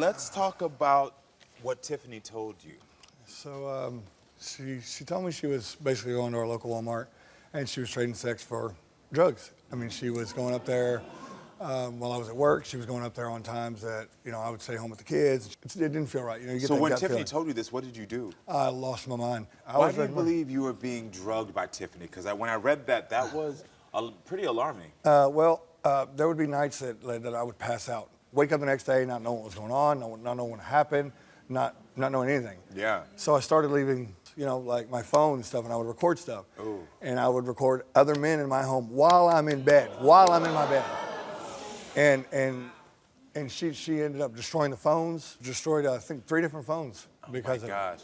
let's talk about what Tiffany told you. So she told me she was basically going to our local Walmart, and she was trading sex for drugs. I mean, she was going up there while I was at work. She was going up there on times that, you know, I would stay home with the kids. It didn't feel right. You know, you get So that when gut Tiffany feeling. told you this, what did you do? I lost my mind. Why do you believe you were being drugged by Tiffany? Because when I read that, that was pretty alarming. There would be nights that I would pass out. Wake up the next day, not knowing what was going on, not knowing what happened, not knowing anything. Yeah. So I started leaving, you know, like my phone and stuff, and I would record stuff. Ooh. And I would record other men in my home while I'm in bed, while I'm in my bed. And she ended up destroying the phones, destroyed, I think, 3 different phones because of it. Oh my gosh.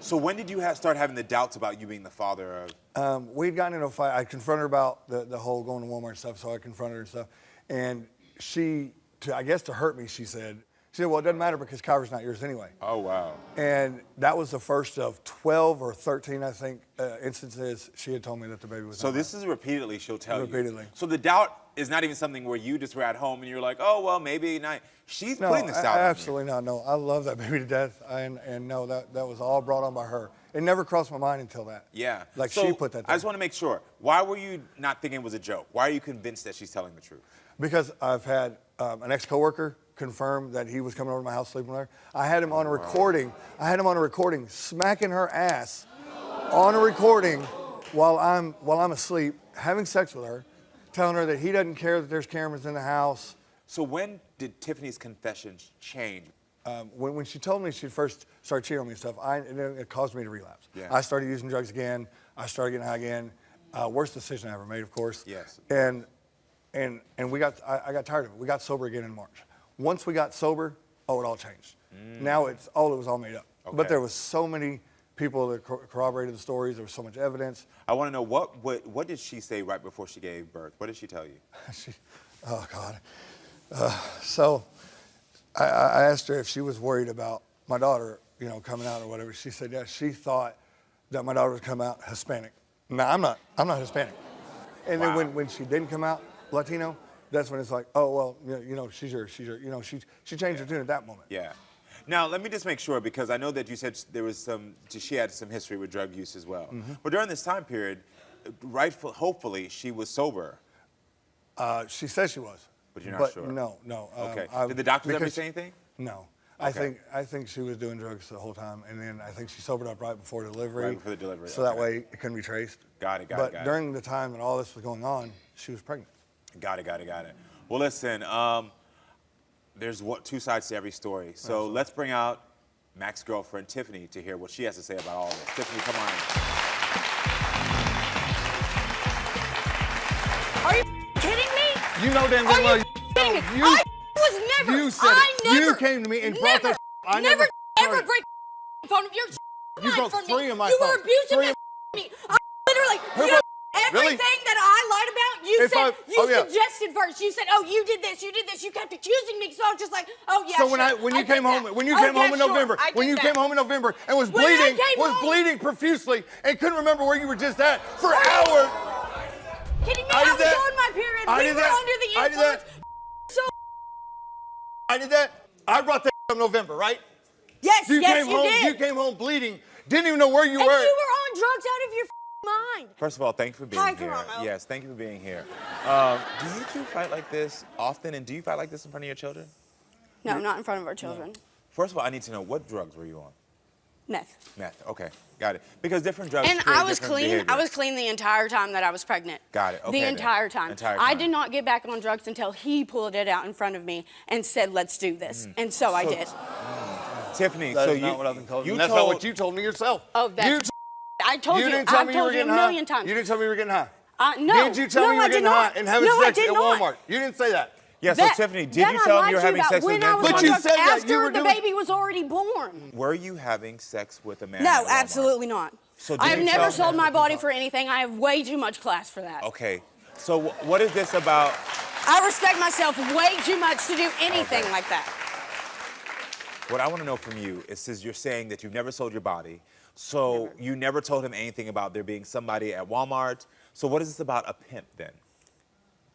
So when did you start having the doubts about you being the father of? We'd gotten into a fight. I confronted her about the whole going to Walmart and stuff, so I confronted her and stuff. And she, I guess to hurt me, she said, well, it doesn't matter because Kyra's not yours anyway. Oh, wow. And that was the first of 12 or 13, I think, instances she had told me that the baby was So not this is repeatedly she'll tell you. Repeatedly. So the doubt is not even something where you just were at home and you're like, oh, well, maybe not. She's putting this doubt on you. Absolutely not. No, I love that baby to death. And no, that was all brought on by her. It never crossed my mind until that. Yeah. Like so she put that there. I just want to make sure. Why were you not thinking it was a joke? Why are you convinced that she's telling the truth? Because I've had an ex-coworker confirm that he was coming over to my house sleeping with her. I had him on a recording. I had him on a recording smacking her ass on a recording while I'm asleep, having sex with her, telling her that he doesn't care that there's cameras in the house. So when did Tiffany's confessions change? When she told me she first started cheating on me and stuff, it caused me to relapse. Yeah. I started using drugs again. I started getting high again. Worst decision I ever made, of course. Yes. And I got tired of it. We got sober again in March. Once we got sober, it all changed. Now it was all made up. Okay. But there was so many people that corroborated the stories. There was so much evidence. I want to know what did she say right before she gave birth? What did she tell you? Oh God. So I asked her if she was worried about my daughter, you know, coming out or whatever. She said, yeah, she thought that my daughter would come out Hispanic. No, I'm not Hispanic. And Wow. then when she didn't come out Latino, that's when it's like, oh, well, you know, she's your, you know, she changed her tune at that moment. Yeah. Now, let me just make sure, because I know that you said she had some history with drug use as well. Mm-hmm. But during this time period, hopefully, she was sober. She says she was. But you're not sure? No. Okay. Did the doctors ever say anything? No. Okay. I think she was doing drugs the whole time, and then I think she sobered up right before delivery. Right before the delivery, So that way it couldn't be traced. Got it. But during the time that all this was going on, she was pregnant. Got it. Well, listen, there's 2 sides to every story. So Absolutely. let's bring out Mac's girlfriend, Tiffany, to hear what she has to say about all this. Tiffany, come on in. Are you kidding me? You know damn well. Are you kidding me? I was never. You said I it. never. You came to me and brought that. I never ever started. break phone. You're You broke from 3 me. of my You phones. were abusing 3 me. I literally. Who You know, broke- everything Really? that I lied about, you If said. I- oh, yeah. Suggested first. You said, "Oh, you did this. You did this." You kept accusing me, so I was just like, "Oh yeah." So sure. when you I came did home that. when you Oh, came yeah, home in sure. November I when did you that. came home in November and was When I bleeding came home- bleeding profusely and couldn't remember where you were just at for hours. Kidding me? I I did was that. on my period. I We did were that. under the I did that. influence. So I did that. I brought that up in November, right? yes, You yes, came you home. did. You came home bleeding. Didn't even know where you And were. you were on drugs out of your mind. First of all, thank you for being Hi, here. Karamo. Yes, thank you for being here. Do you two fight like this often, and do you fight like this in front of your children? No, not in front of our children. First of all, I need to know, what drugs were you on? Meth. Meth. Okay, got it. Because different drugs. And create I was different clean. behavior. I was clean the entire time that I was pregnant. Got it. Okay, The then. entire time. Entire I time. did not get back on drugs until he pulled it out in front of me and said, "Let's do this." And so I did. Tiffany, That's so not what I've been told. you That's told, not what you told me yourself. Oh, that's. I told you. didn't tell I've me you were told you a getting high. million times. You didn't tell me you were getting high. No. Did you tell no, me you I were did getting not. high and having no, I sex did at not. Walmart? You didn't say that. Yeah, so Tiffany, did you tell him you were having sex with when men? I was But on you drugs said that after you were the doing- baby was already born. Were you having sex with a man? No, at Walmart? absolutely not. So did I have you never tell- sold my body for anything. I have way too much class for that. Okay, so what is this about? I respect myself way too much to do anything Okay. like that. What I want to know from you is, since you're saying that you've never sold your body, so you never told him anything about there being somebody at Walmart. So what is this about a pimp then?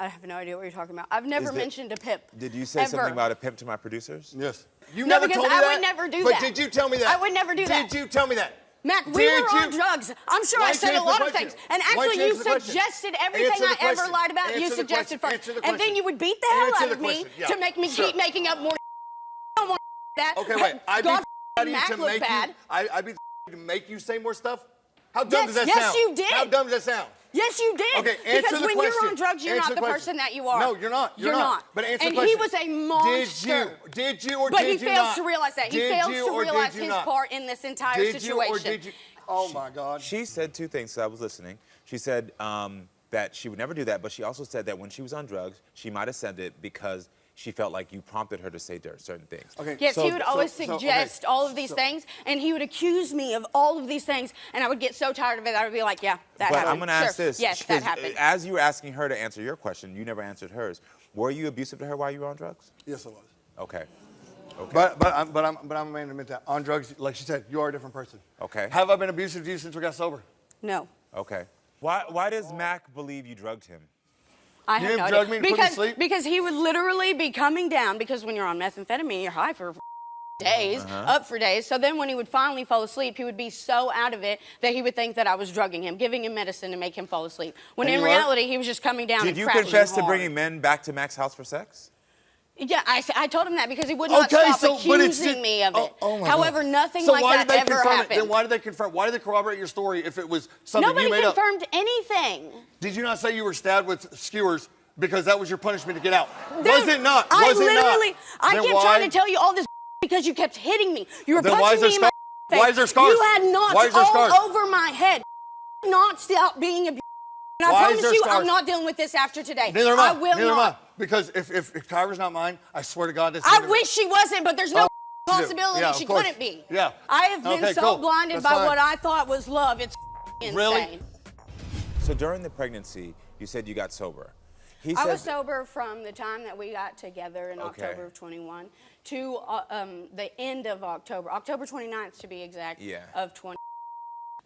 I have no idea what you're talking about. I've never mentioned a pimp. Did you say something about a pimp to my producers? Yes. You No, never because told me I that? would never do But that. did you tell me that? I would never do that. Did you tell me that? Mac, we were on drugs. I'm sure I said a lot of things. And actually, you suggested everything I ever lied about, you suggested first. And then you would beat the hell out of me to make me keep making up more. I don't want that. Okay, wait. I God, beat you Mac to looked make bad. you. I beat you to make you say more stuff. How dumb does that Yes, sound? you did. How dumb does that sound? Yes, you did. Okay, answer because the when question. you're on drugs, you're Answer not the the question. person that you are. No, you're not. You're not. But answer and the question. he was a monster. Did you or but did you not? he fails to realize that. He fails to realize his not? part in this entire Did situation. you or did you? Oh my God. She said two things, so I was listening. She said that she would never do that, but she also said that when she was on drugs, she might have said it because she felt like you prompted her to say certain things. Okay. Yes, he would always suggest all of these things, and he would accuse me of all of these things, and I would get so tired of it, I would be like, yeah, that happened. But I'm going to ask this. Yes, that happened. As you were asking her to answer your question, you never answered hers. Were you abusive to her while you were on drugs? Yes, I was. Okay. Okay. But I'm a man to admit that. On drugs, like she said, you are a different person. Okay. Have I been abusive to you since we got sober? No. Okay. Why does Mac believe you drugged him? I have You no drug idea. me to put me to sleep? Because he would literally be coming down, because when you're on methamphetamine, you're high for days, up for days. So then when he would finally fall asleep, he would be so out of it that he would think that I was drugging him, giving him medicine to make him fall asleep. When And in you are? reality, he was just coming down Did and you crashing confess to hard. bringing men back to Mac's house for sex? Yeah, I told him that because he would not Okay, stop but it's accusing me of it. Oh my However, God. nothing So like why that did they ever confirm happened. It? Then why did they confirm? Why did they corroborate your story if it was something Nobody you made up? confirmed anything. Did you not say you were stabbed with skewers because that was your punishment to get out? Dude, was it not? I Was it not? literally, I Then kept why? trying to tell you all this because you kept hitting me. You were Then why is punching there me in my face. Why is there scars? You had knots Why is there all scars? over my head. Not stop being abused. And Why I is promise there you, scars? I'm not dealing with this after today. Neither am I. I will Neither not. am I. Because if Kyra's not mine, I swear to God, this is I gonna- wish she wasn't, but there's no Oh, possibility yeah, of she course. couldn't be. Yeah. I have been Okay, so cool. blinded That's by fine. what I thought was love. It's insane. Really? So during the pregnancy, you said you got sober. He I said was sober from the time that we got together in Okay. October of 21 to the end of October 29th to be exact, Yeah. of 20.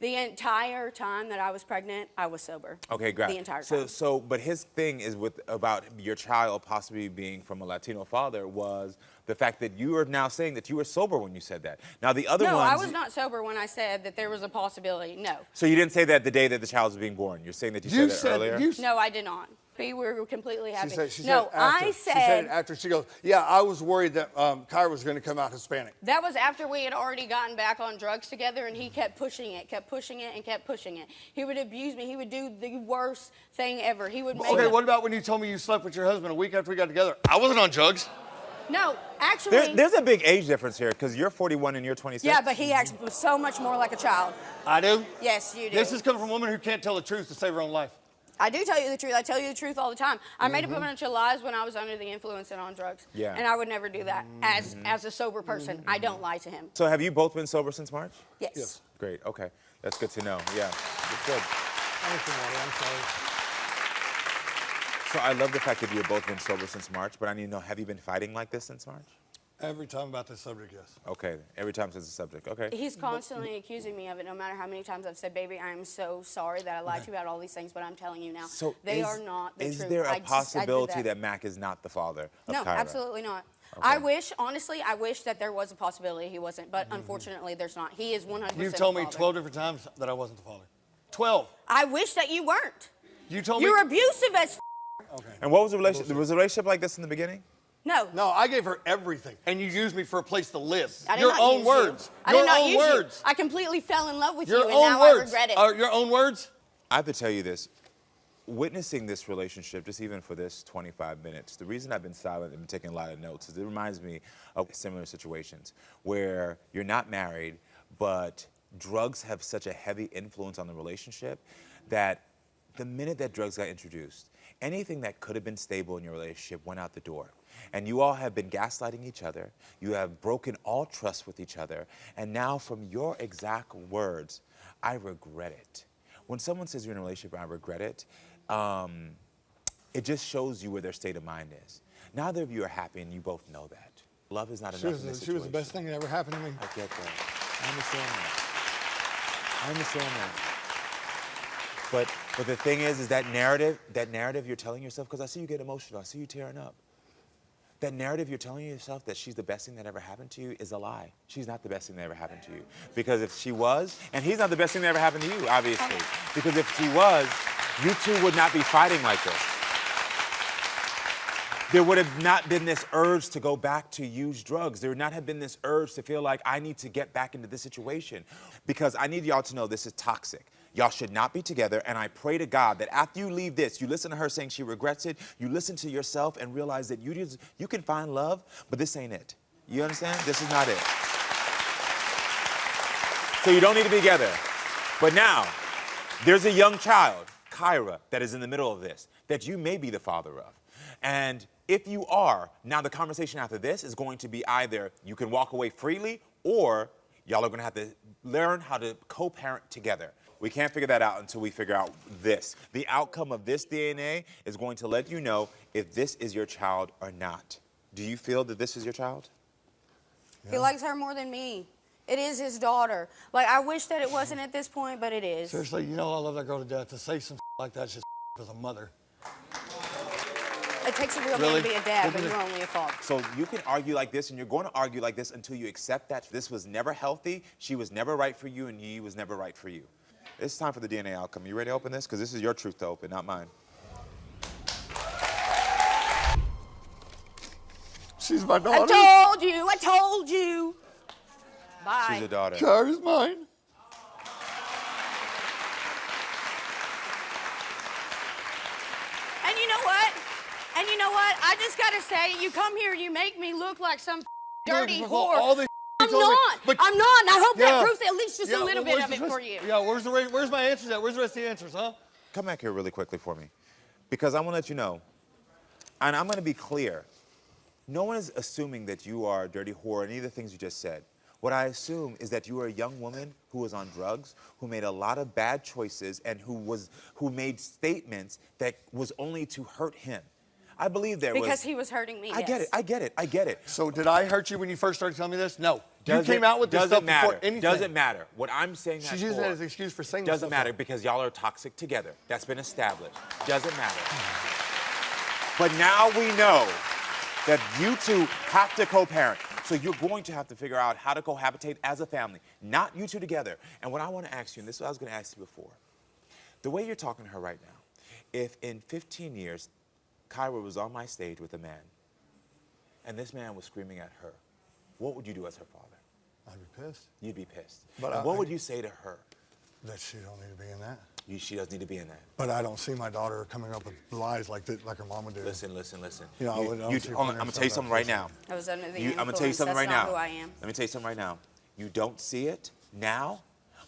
The entire time that I was pregnant, I was sober. Okay, great. The entire time. But his thing is about your child possibly being from a Latino father was the fact that you are now saying that you were sober when you said that. Now the other No, ones. I was not sober when I said that there was a possibility. No. So you didn't say that the day that the child was being born. You're saying that you said that earlier. No, I did not. We were completely happy. She no, said after. I She said after. She goes, yeah, I was worried that Kyra was going to come out Hispanic. that was after we had already gotten back on drugs together, and he kept pushing it, and kept pushing it. He would abuse me. He would do the worst thing ever. He would make Okay, up- what about when you told me you slept with your husband a week after we got together? I wasn't on drugs. No, actually. There's a big age difference here because you're 41 and you're 26. Yeah, but he acts so much more like a child. I do? Yes, you do. This is coming from a woman who can't tell the truth to save her own life. I do tell you the truth. I tell you the truth all the time. I made up a bunch of lies when I was under the influence and on drugs. Yeah. And I would never do that as a sober person. I don't lie to him. So have you both been sober since March? Yes. Yes. Great. Okay. That's good to know. Yeah. It's good. I'm sorry. So I love the fact that you've both been sober since March, but I need to know, have you been fighting like this since March? Every time about this subject, yes. Okay. Every time since the subject. Okay. He's constantly accusing me of it, no matter how many times I've said, baby, I am so sorry that I lied to you about all these things, but I'm telling you now, So they are not the truth. Is there I a did possibility that Mac is not the father of No, Kyra? absolutely not. Okay. I wish, honestly, I wish that there was a possibility he wasn't, but unfortunately there's not. He is 100% You've told the me father. 12 different times that I wasn't the father. 12. I wish that you weren't. You told You're me. abusive as Okay. And what was the relationship? Was the relationship like this in the beginning? No. No, I gave her everything, and you used me for a place to live. I did Your not own use words. You. I Your did not own use words. You. I completely fell in love with Your you, and own now words. I regret it. Are your own words? I have to tell you this. Witnessing this relationship, just even for this 25 minutes, the reason I've been silent and been taking a lot of notes is it reminds me of similar situations where you're not married, but drugs have such a heavy influence on the relationship that the minute that drugs got introduced, anything that could have been stable in your relationship went out the door. And you all have been gaslighting each other. You have broken all trust with each other. And now from your exact words, I regret it. When someone says you're in a relationship, I regret it, it just shows you where their state of mind is. Neither of you are happy, and you both know that. Love is not enough in this situation. She was the best thing that ever happened to me. I get that. I understand that. But But the thing is that narrative you're telling yourself, because I see you get emotional, I see you tearing up. That narrative you're telling yourself that she's the best thing that ever happened to you is a lie. She's not the best thing that ever happened to you. Because if she was, and he's not the best thing that ever happened to you, obviously. Because if she was, you two would not be fighting like this. There would have not been this urge to go back to use drugs. There would not have been this urge to feel like I need to get back into this situation. Because I need y'all to know this is toxic. Y'all should not be together, and I pray to God that after you leave this, you listen to her saying she regrets it, you listen to yourself and realize that you can find love, but this ain't it. You understand? This is not it. So you don't need to be together. But now, there's a young child, Kyra, that is in the middle of this, that you may be the father of. And if you are, now the conversation after this is going to be either you can walk away freely or y'all are going to have to learn how to co-parent together. We can't figure that out until we figure out this. The outcome of this DNA is going to let you know if this is your child or not. Do you feel that this is your child? Yeah. He likes her more than me. It is his daughter. Like, I wish that it wasn't at this point, but it is. Seriously, you know I love that girl to death. To say some like that, just as a mother. It takes a real man to be a dad, but you're only a father. So you can argue like this, and you're going to argue like this until you accept that this was never healthy, she was never right for you, and he was never right for you. It's time for the DNA outcome. You ready to open this? Because this is your truth to open, not mine. She's my daughter. I told you. Bye. She's a daughter. Kyra's mine. And you know what? I just gotta say, you come here, you make me look like some dirty whore. All this I'm not. I'm not. And I hope that proves at least just a little bit of it rest, for you. Yeah, where's my answers at? Where's the rest of the answers, huh? Come back here really quickly for me. Because I want to let you know, and I'm going to be clear, no one is assuming that you are a dirty whore or any of the things you just said. What I assume is that you are a young woman who was on drugs, who made a lot of bad choices, and who made statements that was only to hurt him. I believe because he was hurting me. I get it. So did I hurt you when you first started telling me this? No. You came out with this stuff before anything. Doesn't matter. What I'm saying She's using that as an excuse for saying doesn't matter because y'all are toxic together. That's been established. Doesn't matter. But now we know that you two have to co-parent. So you're going to have to figure out how to cohabitate as a family, not you two together. And what I want to ask you, and this is what I was going to ask you before, the way you're talking to her right now, if in 15 years Kyra was on my stage with a man, and this man was screaming at her, what would you do as her father? I'd be pissed. You'd be pissed. But what would you say to her? That she don't need to be in that. She doesn't need to be in that. But I don't see my daughter coming up with lies like her mama did. Listen. You know, I'm going to tell you something right now. I was under the influence. I'm going to tell you something right now. That's not who I am. Let me tell you something right now. You don't see it now,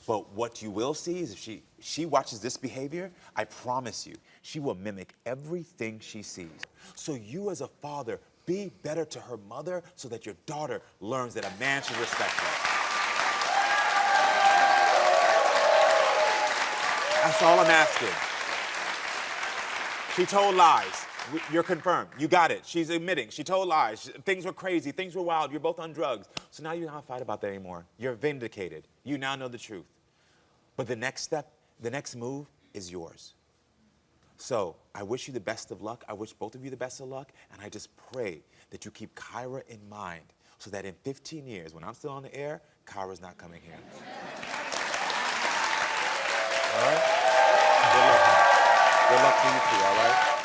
but what you will see is if she watches this behavior, I promise you, she will mimic everything she sees. So you as a father, be better to her mother so that your daughter learns that a man should respect her. That's all I'm asking. She told lies. You're confirmed. You got it. She's admitting. She told lies. Things were crazy. Things were wild. You're both on drugs. So now you don't have to fight about that anymore. You're vindicated. You now know the truth. But the next step, the next move is yours. So I wish you the best of luck. I wish both of you the best of luck. And I just pray that you keep Kyra in mind so that in 15 years, when I'm still on the air, Kyra's not coming here. All right? Good luck to you two, all right?